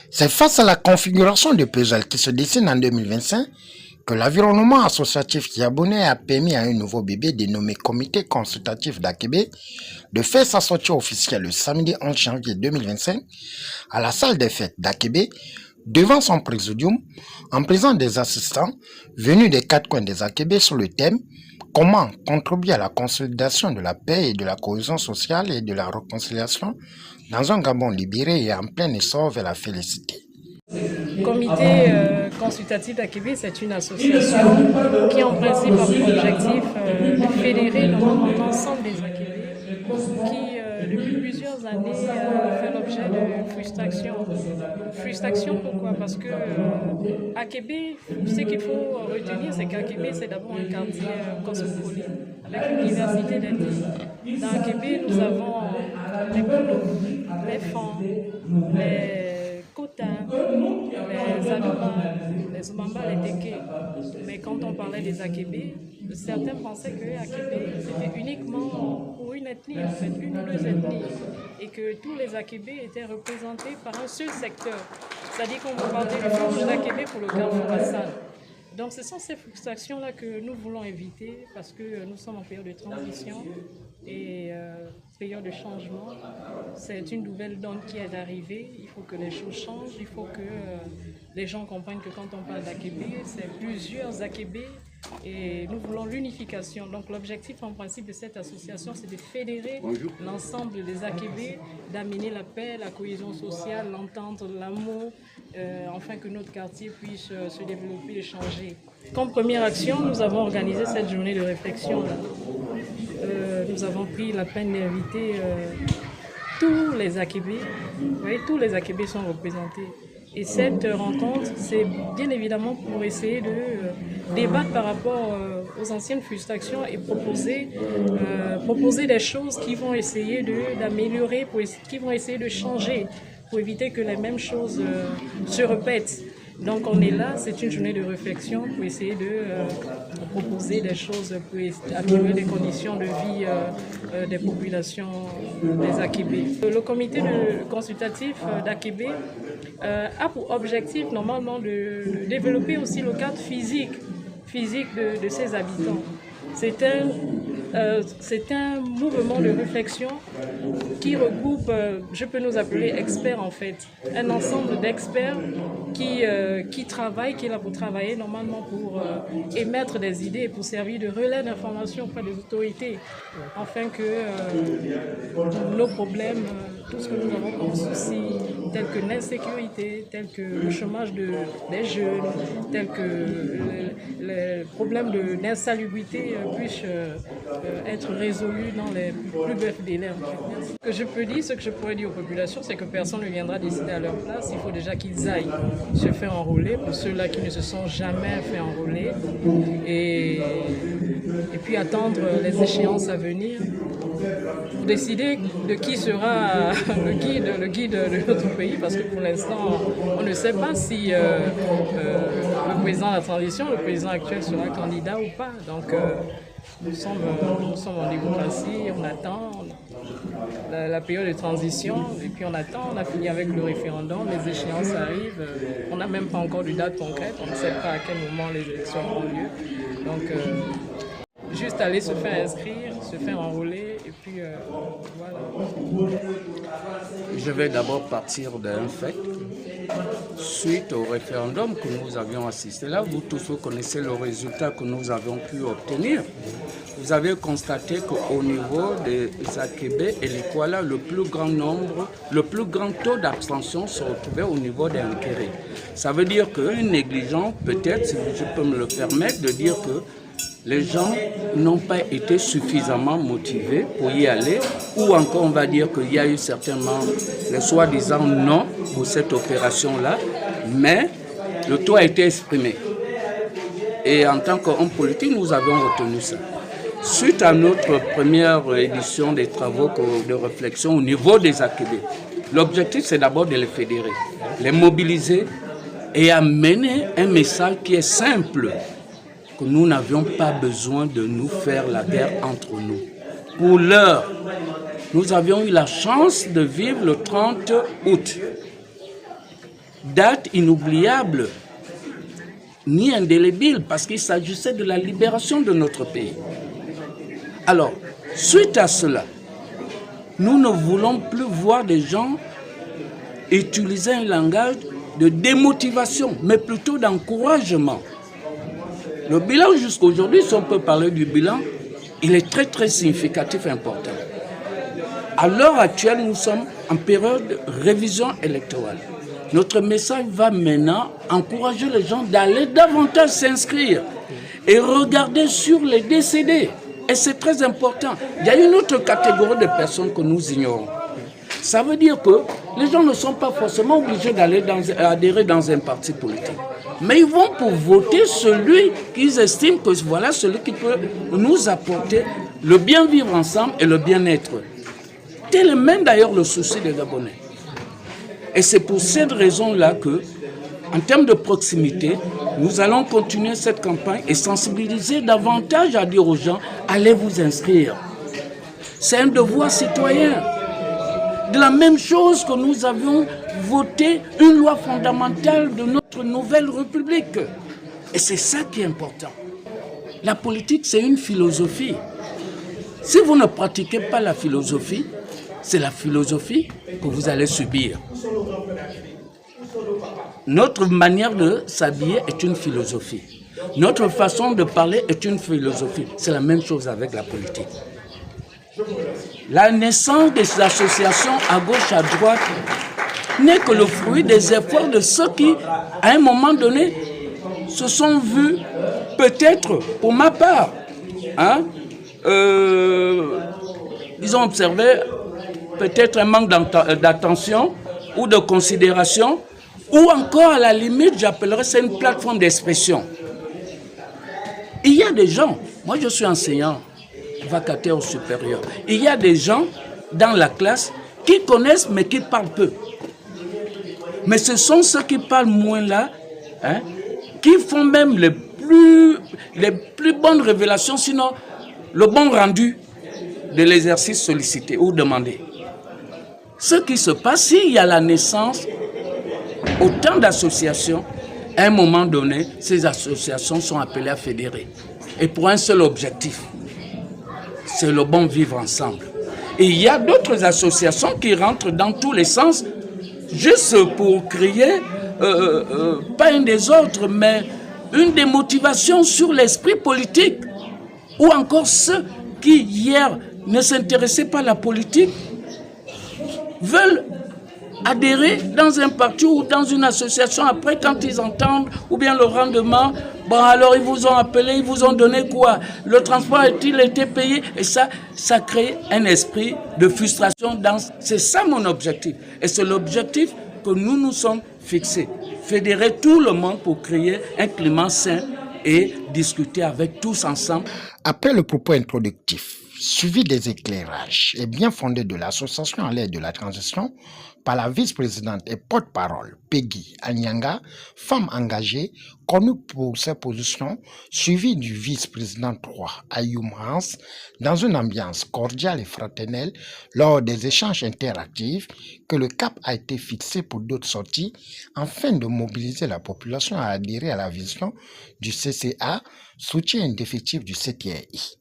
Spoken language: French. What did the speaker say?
C'est face à la configuration de puzzle qui se dessine en 2025 que l'environnement associatif Yabonais a permis à un nouveau bébé dénommé Comité consultatif d'Akébé de faire sa sortie officielle le samedi 11 janvier 2025 à la salle des fêtes d'Akébé devant son présidium en présence des assistants venus des quatre coins des Akébé sur le thème « Comment contribuer à la consolidation de la paix et de la cohésion sociale et de la réconciliation dans un Gabon libéré et en plein essor vers la félicité ». Comité consultatif d'Akébé, c'est une association qui en principe a pour objectif de fédérer l'ensemble des Akébé qui depuis plusieurs années fait l'objet de frustration. Frustration pourquoi? Parce que Akébé, ce qu'il faut retenir, c'est qu'Akébé c'est d'abord un quartier cosmopolite avec une diversité d'ethnies. Dans Akébé, nous avons les Boulots, les Fans, les Kota, les Adouma, les Umamba, les Teke. Mais quand on parlait des Akébé, certains pensaient que Akébé c'était uniquement pour une ethnie, en fait, une ou deux ethnies, et que tous les Akébé étaient représentés par un seul secteur. C'est-à-dire qu'on va parler du forage d'Akébé pour le Carrefour Hassan. Donc ce sont ces frustrations-là que nous voulons éviter parce que nous sommes en période de transition et période de changement. C'est une nouvelle donne qui est arrivée. Il faut que les choses changent. Il faut que les gens comprennent que quand on parle d'Akébé, c'est plusieurs Akébé et nous voulons l'unification. Donc l'objectif en principe de cette association, c'est de fédérer l'ensemble des Akébé, d'amener la paix, la cohésion sociale, l'entente, l'amour, afin que notre quartier puisse se développer et changer. Comme première action, nous avons organisé cette journée de réflexion. Nous avons pris la peine d'inviter tous les Akébé. Vous voyez, tous les Akébé sont représentés. Et cette rencontre, c'est bien évidemment pour essayer de débattre par rapport aux anciennes frustrations et proposer des choses qui vont essayer d'améliorer, qui vont essayer de changer, pour éviter que les mêmes choses se répètent. Donc on est là, c'est une journée de réflexion pour essayer de proposer des choses pour améliorer les conditions de vie des populations des Akébé. Le comité consultatif d'Akébé a pour objectif normalement de développer aussi le cadre physique de ses habitants. C'est un mouvement de réflexion qui regroupe, je peux nous appeler experts en fait, un ensemble d'experts qui travaillent, qui est là pour travailler normalement pour émettre des idées et pour servir de relais d'information auprès des autorités, afin que nos problèmes, tout ce que nous avons comme soucis, tels que l'insécurité, tels que le chômage des jeunes, tels que les problèmes d'insalubrité puissent être résolus dans les plus brefs délais. Ce que je peux dire, ce que je pourrais dire aux populations, c'est que personne ne viendra décider à leur place. Il faut déjà qu'ils aillent se faire enrôler, pour ceux-là qui ne se sont jamais fait enrôler, et puis attendre les échéances à venir pour décider de qui sera le guide de notre pays, parce que pour l'instant, on ne sait pas si le président de la transition, le président actuel sera candidat ou pas. Donc, nous sommes en démocratie, on attend la période de transition, et puis on attend, on a fini avec le référendum, les échéances arrivent, on n'a même pas encore de date concrète, on ne sait pas à quel moment les élections auront lieu. Donc, juste aller se faire inscrire, se faire enrôler, et puis voilà. Je vais d'abord partir d'un fait. Suite au référendum que nous avions assisté là, vous tous vous connaissez le résultat que nous avons pu obtenir. Vous avez constaté qu'au niveau des Akébé et l'Ikwala, le plus grand taux d'abstention se retrouvait au niveau des Nkéré. Ça veut dire qu'une négligence, peut-être, si je peux me le permettre, de dire que les gens n'ont pas été suffisamment motivés pour y aller, ou encore on va dire qu'il y a eu certainement les soi-disant non pour cette opération-là, mais le taux a été exprimé. Et en tant qu'homme politique, nous avons retenu ça. Suite à notre première édition des travaux de réflexion au niveau des Akébé, l'objectif c'est d'abord de les fédérer, les mobiliser et amener un message qui est simple. que nous n'avions pas besoin de nous faire la guerre entre nous. Pour l'heure, nous avions eu la chance de vivre le 30 août. Date inoubliable, ni indélébile, parce qu'il s'agissait de la libération de notre pays. Alors, suite à cela, nous ne voulons plus voir des gens utiliser un langage de démotivation, mais plutôt d'encouragement. Le bilan jusqu'à aujourd'hui, si on peut parler du bilan, il est très très significatif et important. À l'heure actuelle, nous sommes en période de révision électorale. Notre message va maintenant encourager les gens d'aller davantage s'inscrire et regarder sur les décédés. Et c'est très important. Il y a une autre catégorie de personnes que nous ignorons. Ça veut dire que les gens ne sont pas forcément obligés d'aller adhérer dans un parti politique. Mais ils vont pour voter celui qu'ils estiment que voilà celui qui peut nous apporter le bien vivre ensemble et le bien-être. Tel est même d'ailleurs le souci des Gabonais. Et c'est pour cette raison-là que, en termes de proximité, nous allons continuer cette campagne et sensibiliser davantage à dire aux gens, allez vous inscrire. C'est un devoir citoyen. De la même chose que nous avions voté une loi fondamentale de notre nouvelle République. Et c'est ça qui est important. La politique, c'est une philosophie. Si vous ne pratiquez pas la philosophie, c'est la philosophie que vous allez subir. Notre manière de s'habiller est une philosophie. Notre façon de parler est une philosophie. C'est la même chose avec la politique. La naissance des associations à gauche, à droite, n'est que le fruit des efforts de ceux qui, à un moment donné, se sont vus, peut-être, pour ma part, ils ont observé peut-être un manque d'attention ou de considération, ou encore, à la limite, j'appellerais ça une plateforme d'expression. Il y a des gens, moi je suis enseignant, vacataire supérieur, il y a des gens dans la classe qui connaissent mais qui parlent peu. Mais ce sont ceux qui parlent moins là, qui font même les plus bonnes révélations, sinon le bon rendu de l'exercice sollicité ou demandé. Ce qui se passe, s'il y a la naissance, autant d'associations, à un moment donné, ces associations sont appelées à fédérer. Et pour un seul objectif, c'est le bon vivre ensemble. Et il y a d'autres associations qui rentrent dans tous les sens, juste pour créer, pas un des autres, mais une démotivation sur l'esprit politique. Ou encore ceux qui, hier, ne s'intéressaient pas à la politique, veulent adhérer dans un parti ou dans une association. Après, quand ils entendent, ou bien le rendement, bon alors ils vous ont appelé, ils vous ont donné quoi? Le transport a-t-il été payé? Et ça crée un esprit de frustration. C'est ça mon objectif. Et c'est l'objectif que nous nous sommes fixés. Fédérer tout le monde pour créer un climat sain et discuter avec tous ensemble. Après le propos introductif, suivi des éclairages et bien fondé de l'association à l'aide de la transition par la vice-présidente et porte-parole Peggy Anyanga, femme engagée, connue pour ses positions, suivie du vice-président 3 Ayoum Hans, dans une ambiance cordiale et fraternelle lors des échanges interactifs, que le cap a été fixé pour d'autres sorties afin de mobiliser la population à adhérer à la vision du CCA, soutien indéfectible du CTI.